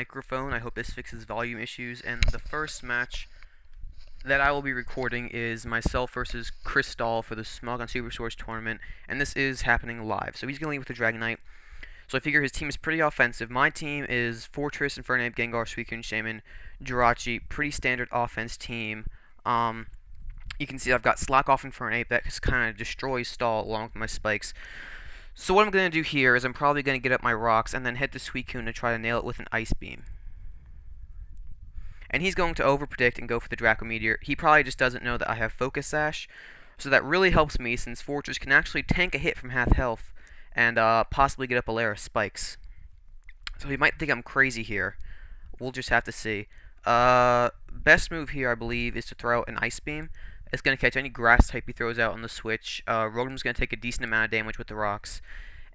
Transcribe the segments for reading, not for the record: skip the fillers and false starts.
microphone. I hope this fixes volume issues. And the first match that I will be recording is myself versus Cristal for the Smogon Super Source tournament, and this is happening live. So he's going to lead with the Dragon Knight. So I figure his team is pretty offensive. My team is Fortress, Infernape, Gengar, Suicune, Shaman, Jirachi. Pretty standard offense team. You can see I've got Slack Off Infernape that just kind of destroys Stall along with my spikes. So what I'm going to do here is I'm probably going to get up my rocks and then head to Suicune to try to nail it with an Ice Beam. And he's going to overpredict and go for the Draco Meteor. He probably just doesn't know that I have Focus Sash, so that really helps me since Fortress can actually tank a hit from half health and possibly get up a layer of spikes. So he might think I'm crazy here. We'll just have to see. Best move here, I believe, is to throw out an Ice Beam. It's going to catch any grass type he throws out on the switch. Rotom's going to take a decent amount of damage with the rocks.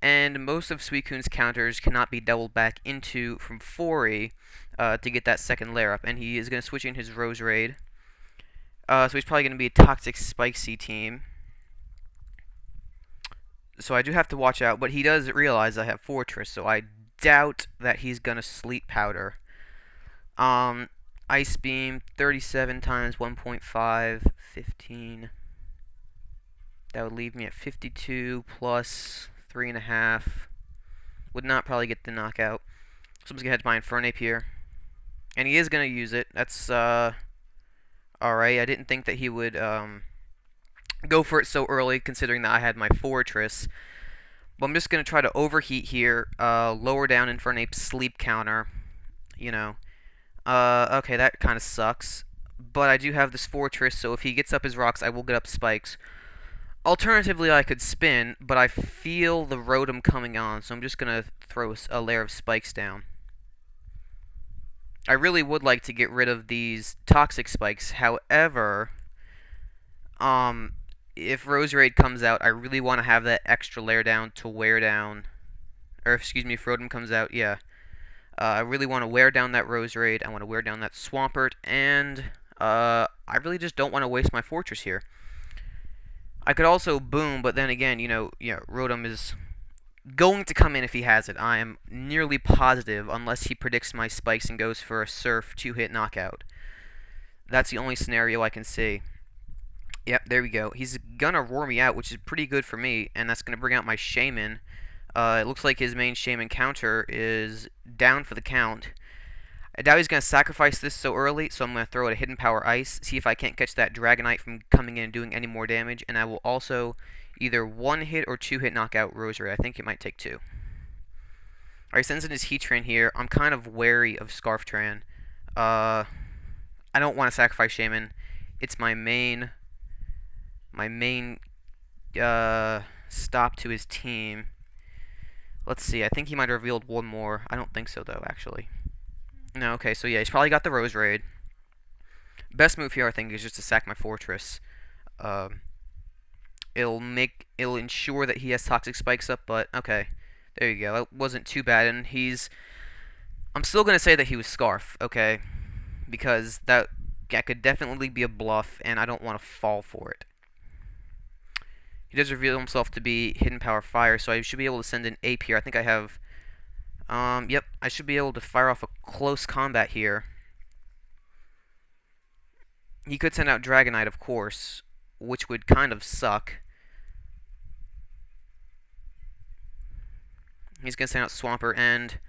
And most of Suicune's counters cannot be doubled back into from 4E to get that second layer up. And he is going to switch in his Rose Raid. So he's probably going to be a Toxic Spicy team. So I do have to watch out. But he does realize I have Fortress, so I doubt that he's going to Sleep Powder. Ice Beam, 37 times 1.5, 15. That would leave me at 52 plus 3.5. Would not probably get the knockout. So I'm just going to head to my Infernape here. And he is going to use it. That's, alright. I didn't think that he would, go for it so early, considering that I had my Fortress. But I'm just going to try to overheat here, lower down Infernape's sleep counter, you know. Okay, that kind of sucks. But I do have this Fortress, so if he gets up his rocks, I will get up spikes. Alternatively, I could spin, but I feel the Rotom coming on, so I'm just going to throw a layer of spikes down. I really would like to get rid of these Toxic Spikes. However, if Rose Raid comes out, I really want to have that extra layer down to wear down. Or, excuse me, if Rotom comes out, yeah. I really want to wear down that Rose Raid. I want to wear down that Swampert, and I really just don't want to waste my Fortress here. I could also boom, but then again, Rotom is going to come in if he has it. I am nearly positive, unless he predicts my spikes and goes for a Surf 2-hit knockout. That's the only scenario I can see. Yep, there we go. He's gonna roar me out, which is pretty good for me, and that's gonna bring out my Shaman. It looks like his main Shaman counter is down for the count. I doubt he's going to sacrifice this so early, so I'm going to throw out a Hidden Power Ice, see if I can't catch that Dragonite from coming in and doing any more damage, and I will also either 1-hit or 2-hit knock out Rose Raid. I think it might take 2. Alright, sends in his Heatran here. I'm kind of wary of Scarftran. I don't want to sacrifice Shaman. It's my main stop to his team. Let's see, I think he might have revealed one more. I don't think so, though, actually. No, okay, so yeah, he's probably got the Rose Raid. Best move here, I think, is just to sack my Fortress. It'll ensure that he has Toxic Spikes up, but okay. There you go, it wasn't too bad, and I'm still going to say that he was Scarf, okay? Because that could definitely be a bluff, and I don't want to fall for it. He does reveal himself to be Hidden Power Fire, so I should be able to send an Ape here. I think I have... yep, I should be able to fire off a close combat here. He could send out Dragonite, of course, which would kind of suck. He's going to send out Swampert, and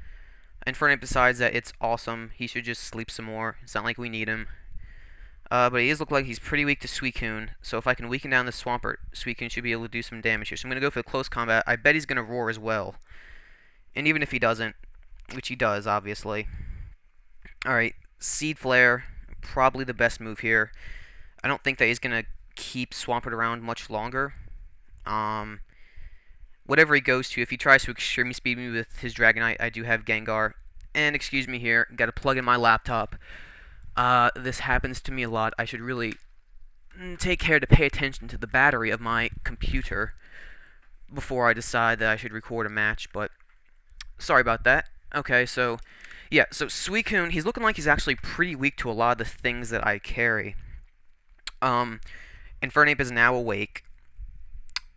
Infernape decides that it's awesome. He should just sleep some more. It's not like we need him. But he does look like he's pretty weak to Suicune, so if I can weaken down the Swampert, Suicune should be able to do some damage here. So I'm going to go for the close combat. I bet he's going to roar as well. And even if he doesn't, which he does, obviously. Alright, Seed Flare, probably the best move here. I don't think that he's going to keep Swampert around much longer. Whatever he goes to, if he tries to extreme speed me with his Dragonite, I do have Gengar. And excuse me here, got to plug in my laptop. This happens to me a lot. I should really take care to pay attention to the battery of my computer before I decide that I should record a match, but sorry about that. Okay, so, yeah, so Suicune, he's looking like he's actually pretty weak to a lot of the things that I carry. Infernape is now awake.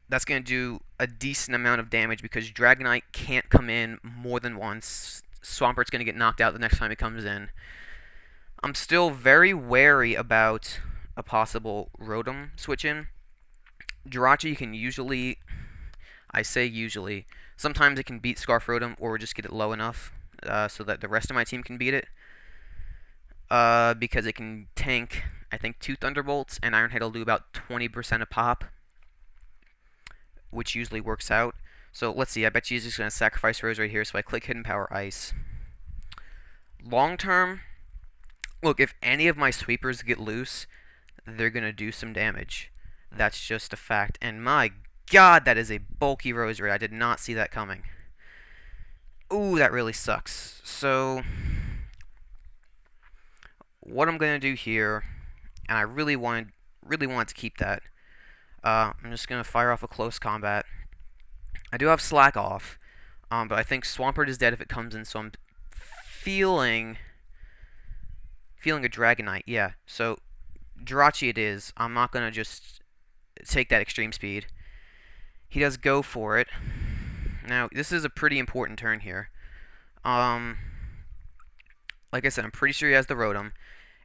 That's going to do a decent amount of damage because Dragonite can't come in more than once. Swampert's going to get knocked out the next time it comes in. I'm still very wary about a possible Rotom switch in. Jirachi can usually, I say usually, sometimes it can beat Scarf Rotom or just get it low enough so that the rest of my team can beat it. Because it can tank, I think, 2 Thunderbolts, and Iron Head will do about 20% of pop, which usually works out. So let's see, I bet she's just going to sacrifice Rose right here, so I click Hidden Power Ice. Long term, look, if any of my sweepers get loose, they're going to do some damage. That's just a fact. And my god, that is a bulky Rosary. I did not see that coming. Ooh, that really sucks. So, what I'm going to do here, and I really wanted to keep that, I'm just going to fire off a close combat. I do have Slack off, but I think Swampert is dead if it comes in, so I'm feeling a Dragonite, yeah. So, Jirachi it is. I'm not going to just take that extreme speed. He does go for it. Now, this is a pretty important turn here. Like I said, I'm pretty sure he has the Rotom.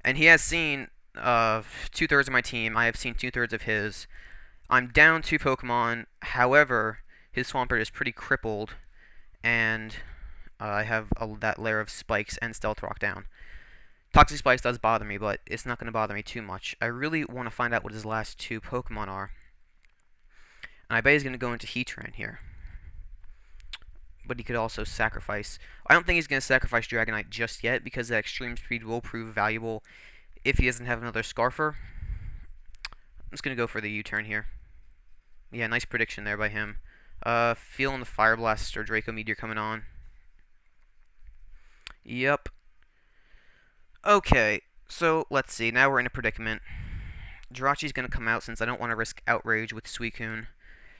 And he has seen 2/3 of my team. I have seen 2/3 of his. I'm down 2 Pokemon. However, his Swampert is pretty crippled. And I have that layer of Spikes and Stealth Rock down. Toxic Spikes does bother me, but it's not going to bother me too much. I really want to find out what his last 2 Pokemon are. And I bet he's going to go into Heatran here. But he could also sacrifice. I don't think he's going to sacrifice Dragonite just yet, because that extreme speed will prove valuable if he doesn't have another Scarfer. I'm just going to go for the U-turn here. Yeah, nice prediction there by him. Feeling the Fire Blast or Draco Meteor coming on. Yep. Okay, so let's see. Now we're in a predicament. Jirachi's going to come out since I don't want to risk Outrage with Suicune.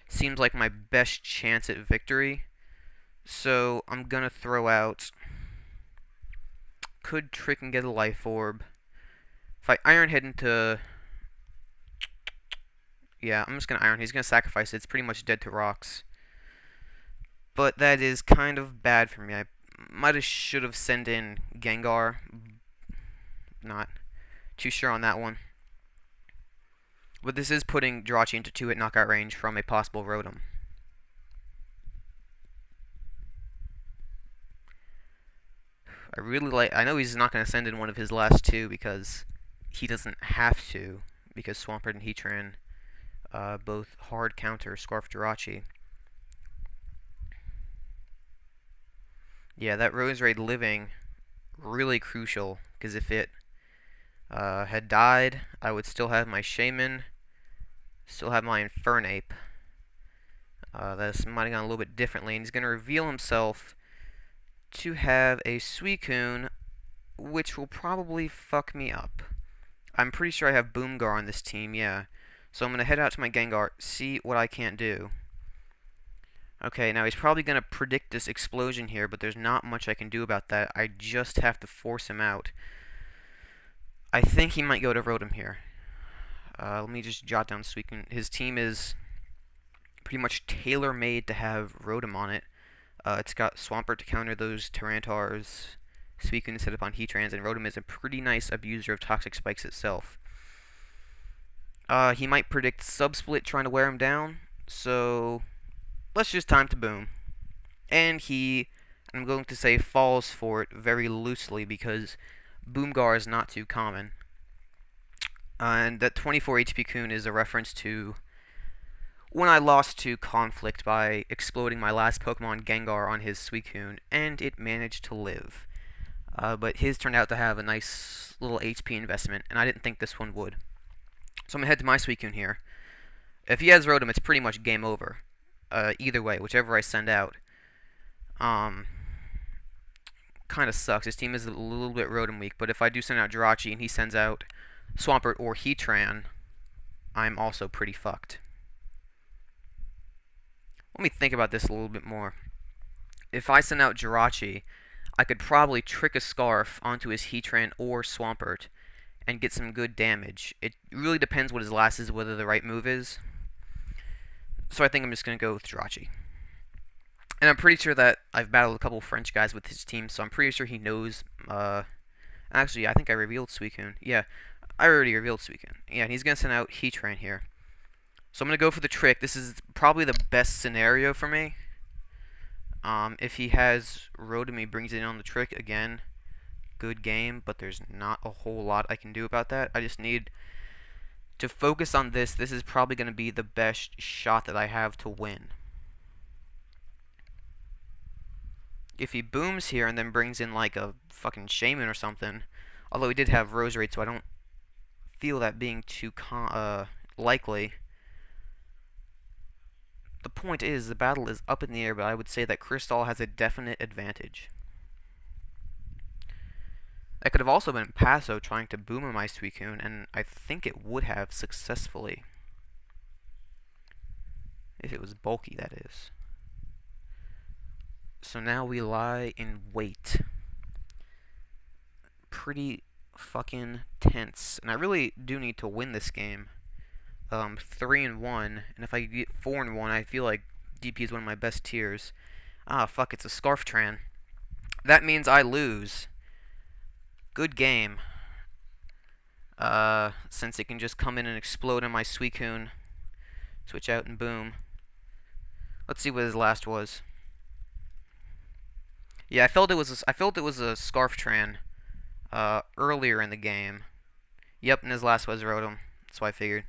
Seems like my best chance at victory. So I'm going to throw out... Could trick and get a Life Orb. If I Iron Head into... Yeah, I'm just going to Iron Head. He's going to sacrifice it. It's pretty much dead to rocks. But that is kind of bad for me. I should have sent in Gengar. Not too sure on that one. But this is putting Jirachi into 2-hit knockout range from a possible Rotom. I know he's not going to send in one of his last 2 because he doesn't have to, because Swampert and Heatran both hard counter Scarf Jirachi. Yeah, that Roserade living, really crucial, because if it had died, I would still have my Shaman, still have my Infernape. That's might have gone a little bit differently, and he's going to reveal himself to have a Suicune, which will probably fuck me up. I'm pretty sure I have Boomgar on this team, yeah. So I'm going to head out to my Gengar, see what I can't do. Okay, now he's probably going to predict this explosion here, but there's not much I can do about that. I just have to force him out. I think he might go to Rotom here. Let me just jot down Suicune. His team is pretty much tailor-made to have Rotom on it. It's got Swampert to counter those Tyrantars, Suicune to set up on Heatrans, and Rotom is a pretty nice abuser of Toxic Spikes itself. He might predict Subsplit trying to wear him down, so let's just time to boom. And I'm going to say falls for it very loosely because Boomgar is not too common. And that 24 HP Coon is a reference to when I lost to Conflict by exploding my last Pokemon Gengar on his Suicune, and it managed to live. But his turned out to have a nice little HP investment, and I didn't think this one would. So I'm going to head to my Suicune here. If he has Rotom, it's pretty much game over. Either way, whichever I send out. Kind of sucks. His team is a little bit Rotom weak, but if I do send out Jirachi and he sends out Swampert or Heatran, I'm also pretty fucked. Let me think about this a little bit more. If I send out Jirachi, I could probably trick a Scarf onto his Heatran or Swampert and get some good damage. It really depends what his last is, whether the right move is. So I think I'm just going to go with Jirachi. And I'm pretty sure that I've battled a couple French guys with his team, so I'm pretty sure he knows. Actually, I think I revealed Suicune. Yeah, I already revealed Suicune. Yeah, and he's gonna send out Heatran here. So I'm gonna go for the trick. This is probably the best scenario for me. If he has Rotom, brings it in on the trick again. Good game, but there's not a whole lot I can do about that. I just need to focus on this. This is probably going to be the best shot that I have to win. If he booms here and then brings in like a fucking Shaman or something, although he did have Roserade, so I don't feel that being too likely. The point is, the battle is up in the air, but I would say that Cristal has a definite advantage. That could have also been Passo trying to boom my Suicune, and I think it would have successfully. If it was bulky, that is. So now we lie in wait. Pretty fucking tense. And I really do need to win this game. 3-1, and if I get 4-1, I feel like DP is one of my best tiers. Ah, fuck, it's a Scarftran. That means I lose. Good game. Since it can just come in and explode on my Suicune. Switch out and boom. Let's see what his last was. Yeah, I felt it was a Scarftran earlier in the game. Yep, and his last was Rotom. That's what I figured.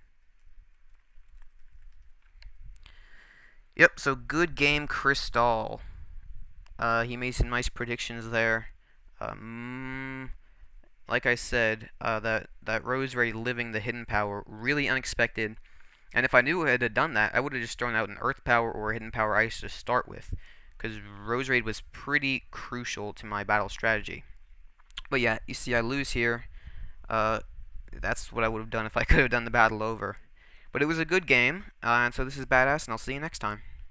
Yep, so good game, Cristal. He made some nice predictions there. Like I said, that Roserade living the hidden power, really unexpected. And if I knew it had done that, I would have just thrown out an Earth Power or a Hidden Power Ice to start with, because Roserade was pretty crucial to my battle strategy. But yeah, you see I lose here. That's what I would have done if I could have done the battle over. But it was a good game, and so this is badass, and I'll see you next time.